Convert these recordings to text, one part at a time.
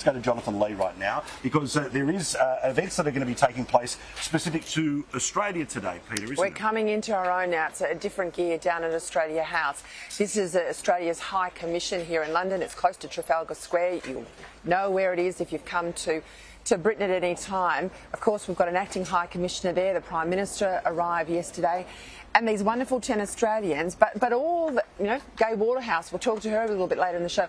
Let's go to Jonathan Lee right now, because there is events that are going to be taking place specific to Australia today, Peter, isn't We're it? coming into our own now. It's a different gear down at Australia House. This is Australia's High Commission here in London. It's close to Trafalgar Square. You'll know where it is if you've come to Britain at any time. Of course, we've got an acting High Commissioner there. The Prime Minister arrived yesterday. And these wonderful 10 Australians, but all, Gay Waterhouse, we'll talk to her a little bit later in the show.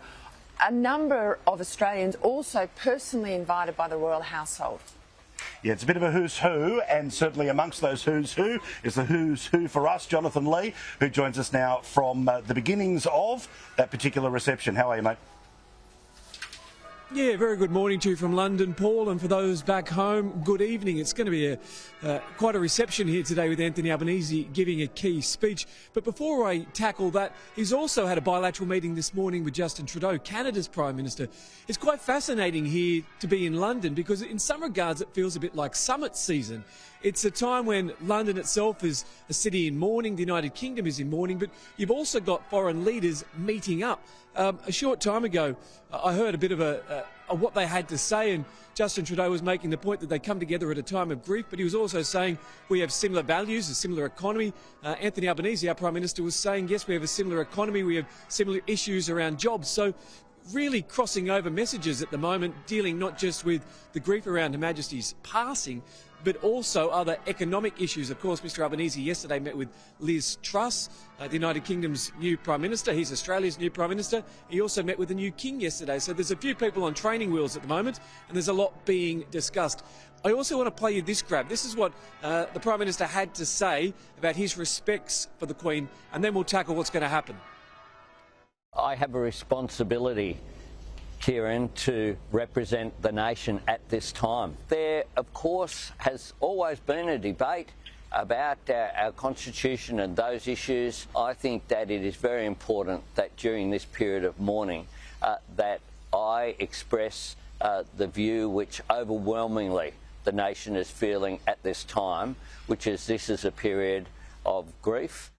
A number of Australians also personally invited by the royal household. Yeah, it's a bit of a who's who, and certainly amongst those who's who is the who's who for us, Jonathan Lee, who joins us now from the beginnings of that particular reception. How are you, mate? Yeah, very good morning to you from London, Paul, and for those back home, good evening. It's going to be quite a reception here today with Anthony Albanese giving a key speech. But before I tackle that, he's also had a bilateral meeting this morning with Justin Trudeau, Canada's Prime Minister. It's quite fascinating here to be in London because in some regards it feels a bit like summit season. It's a time when London itself is a city in mourning, the United Kingdom is in mourning, but you've also got foreign leaders meeting up. A short time ago, I heard a bit of what they had to say, and Justin Trudeau was making the point that they come together at a time of grief, but he was also saying we have similar values, a similar economy. Anthony Albanese, our Prime Minister, was saying, yes, we have a similar economy, we have similar issues around jobs. So really crossing over messages at the moment, dealing not just with the grief around Her Majesty's passing, but also other economic issues. Of course, Mr Albanese yesterday met with Liz Truss, the United Kingdom's new Prime Minister. He's Australia's new Prime Minister. He also met with the new King yesterday. So there's a few people on training wheels at the moment, and there's a lot being discussed. I also want to play you this grab. This is what the Prime Minister had to say about his respects for the Queen, and then we'll tackle what's going to happen. I have a responsibility, Kieran, to represent the nation at this time. There, of course, has always been a debate about our constitution and those issues. I think that it is very important that during this period of mourning that I express the view which overwhelmingly the nation is feeling at this time, which is this is a period of grief.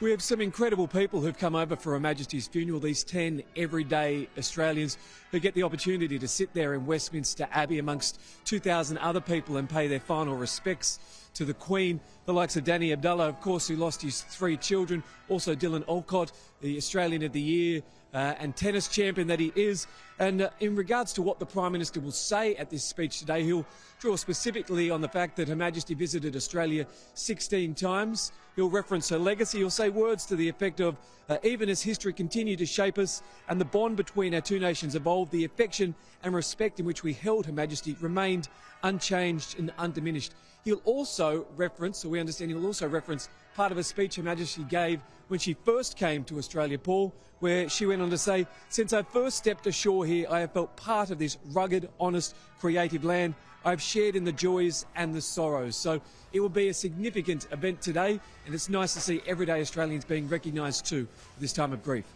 We have some incredible people who've come over for Her Majesty's funeral, these 10 everyday Australians who get the opportunity to sit there in Westminster Abbey amongst 2,000 other people and pay their final respects to the Queen. The likes of Danny Abdallah, of course, who lost his 3 children, also Dylan Alcott, the Australian of the Year and tennis champion that he is. And in regards to what the Prime Minister will say at this speech today, he'll draw specifically on the fact that Her Majesty visited Australia 16 times. He'll reference her legacy. He'll say words to the effect of, even as history continued to shape us and the bond between our two nations evolved, the affection and respect in which we held Her Majesty remained unchanged and undiminished. He'll also reference, or we understand he'll also reference, part of a speech Her Majesty gave when she first came to Australia, Paul, where she went on to say, since I first stepped ashore here, I have felt part of this rugged, honest, creative land. I've shared in the joys and the sorrows. So it will be a significant event today, and it's nice to see everyday Australians being recognised too at this time of grief.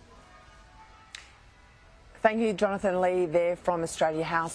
Thank you, Jonathan Lee, there from Australia House.